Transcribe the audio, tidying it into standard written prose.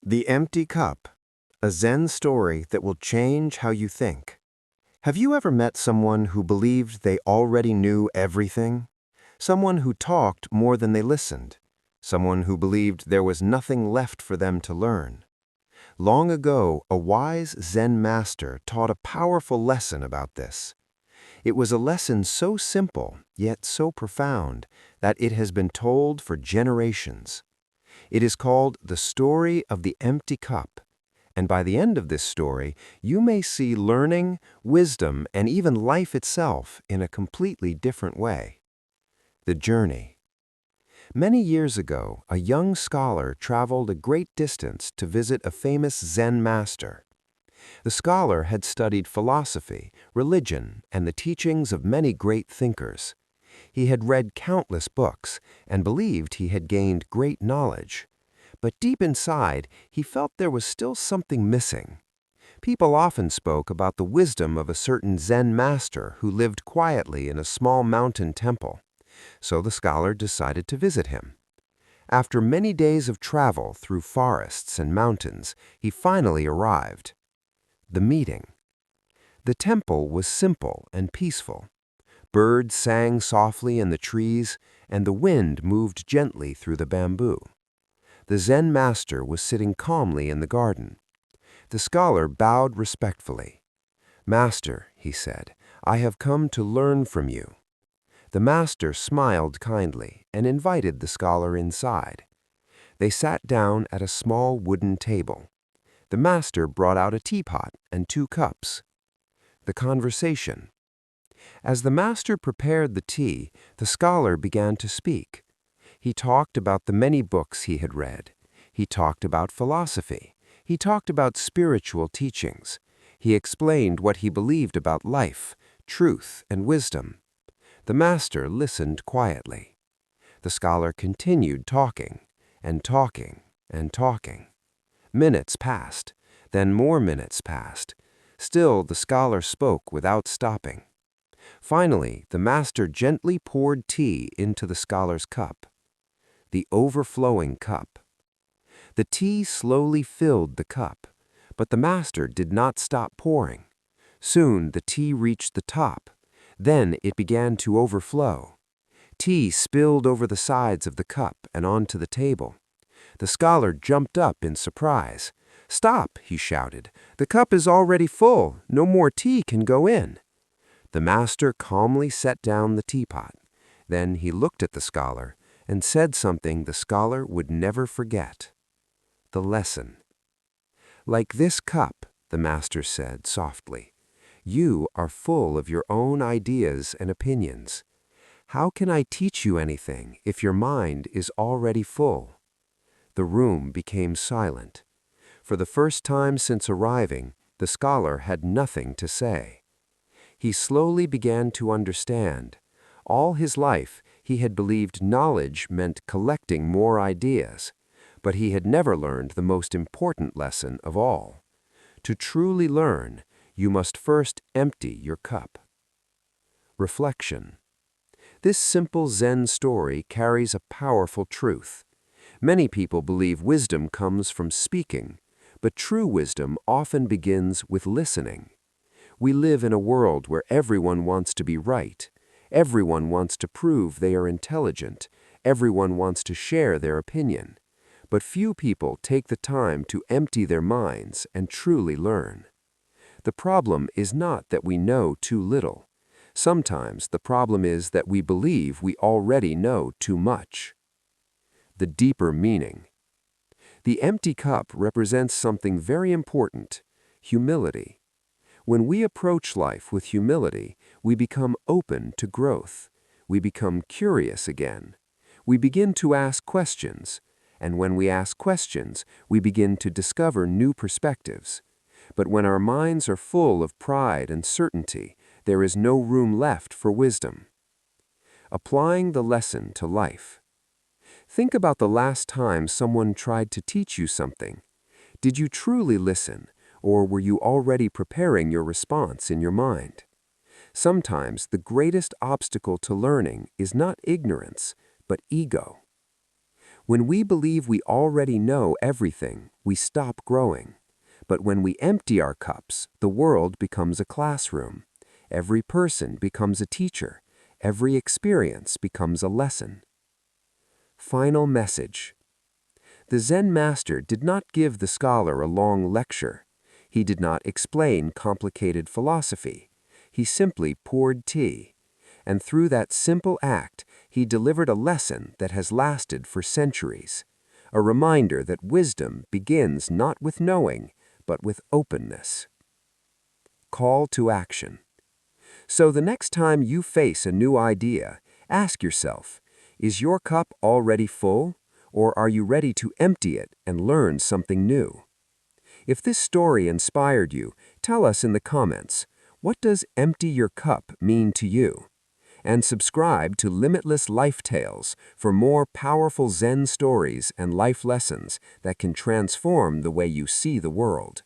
The Empty Cup, a Zen story that will change how you think. Have you ever met someone who believed they already knew everything? Someone who talked more than they listened? Someone who believed there was nothing left for them to learn? Long ago, a wise Zen master taught a powerful lesson about this. It was a lesson so simple, yet so profound, that it has been told for generations. It is called the story of the empty cup, and by the end of this story, you may see learning, wisdom, and even life itself in a completely different way. The journey. Many years ago, a young scholar traveled a great distance to visit a famous Zen master. The scholar had studied philosophy, religion, and the teachings of many great thinkers. He had read countless books and believed he had gained great knowledge. But deep inside, he felt there was still something missing. People often spoke about the wisdom of a certain Zen master who lived quietly in a small mountain temple. So the scholar decided to visit him. After many days of travel through forests and mountains, he finally arrived. The meeting. The temple was simple and peaceful. Birds sang softly in the trees, and the wind moved gently through the bamboo. The Zen master was sitting calmly in the garden. The scholar bowed respectfully. "Master," he said, "I have come to learn from you." The master smiled kindly and invited the scholar inside. They sat down at a small wooden table. The master brought out a teapot and 2 cups. The conversation. As the master prepared the tea, the scholar began to speak. He talked about the many books he had read. He talked about philosophy. He talked about spiritual teachings. He explained what he believed about life, truth, and wisdom. The master listened quietly. The scholar continued talking, and talking, and talking. Minutes passed, then more minutes passed. Still, the scholar spoke without stopping. Finally, the master gently poured tea into the scholar's cup. The overflowing cup. The tea slowly filled the cup, but the master did not stop pouring. Soon the tea reached the top. Then it began to overflow. Tea spilled over the sides of the cup and onto the table. The scholar jumped up in surprise. "Stop," he shouted. "The cup is already full. No more tea can go in." The master calmly set down the teapot. Then he looked at the scholar and said something the scholar would never forget. The lesson. "Like this cup," the master said softly, "you are full of your own ideas and opinions. How can I teach you anything if your mind is already full?" The room became silent. For the first time since arriving, the scholar had nothing to say. He slowly began to understand. All his life, he had believed knowledge meant collecting more ideas, but he had never learned the most important lesson of all. To truly learn, you must first empty your cup. Reflection. This simple Zen story carries a powerful truth. Many people believe wisdom comes from speaking, but true wisdom often begins with listening. We live in a world where everyone wants to be right. Everyone wants to prove they are intelligent. Everyone wants to share their opinion. But few people take the time to empty their minds and truly learn. The problem is not that we know too little. Sometimes the problem is that we believe we already know too much. The deeper meaning. The empty cup represents something very important: humility. When we approach life with humility, we become open to growth. We become curious again. We begin to ask questions. And when we ask questions, we begin to discover new perspectives. But when our minds are full of pride and certainty, there is no room left for wisdom. Applying the lesson to life. Think about the last time someone tried to teach you something. Did you truly listen, or were you already preparing your response in your mind? Sometimes the greatest obstacle to learning is not ignorance, but ego. When we believe we already know everything, we stop growing. But when we empty our cups, the world becomes a classroom. Every person becomes a teacher. Every experience becomes a lesson. Final message. The Zen master did not give the scholar a long lecture. He did not explain complicated philosophy. He simply poured tea. And through that simple act, he delivered a lesson that has lasted for centuries. A reminder that wisdom begins not with knowing, but with openness. Call to action. So the next time you face a new idea, ask yourself, is your cup already full, or are you ready to empty it and learn something new? If this story inspired you, tell us in the comments, what does empty your cup mean to you? And subscribe to Limitless Life Tales for more powerful Zen stories and life lessons that can transform the way you see the world.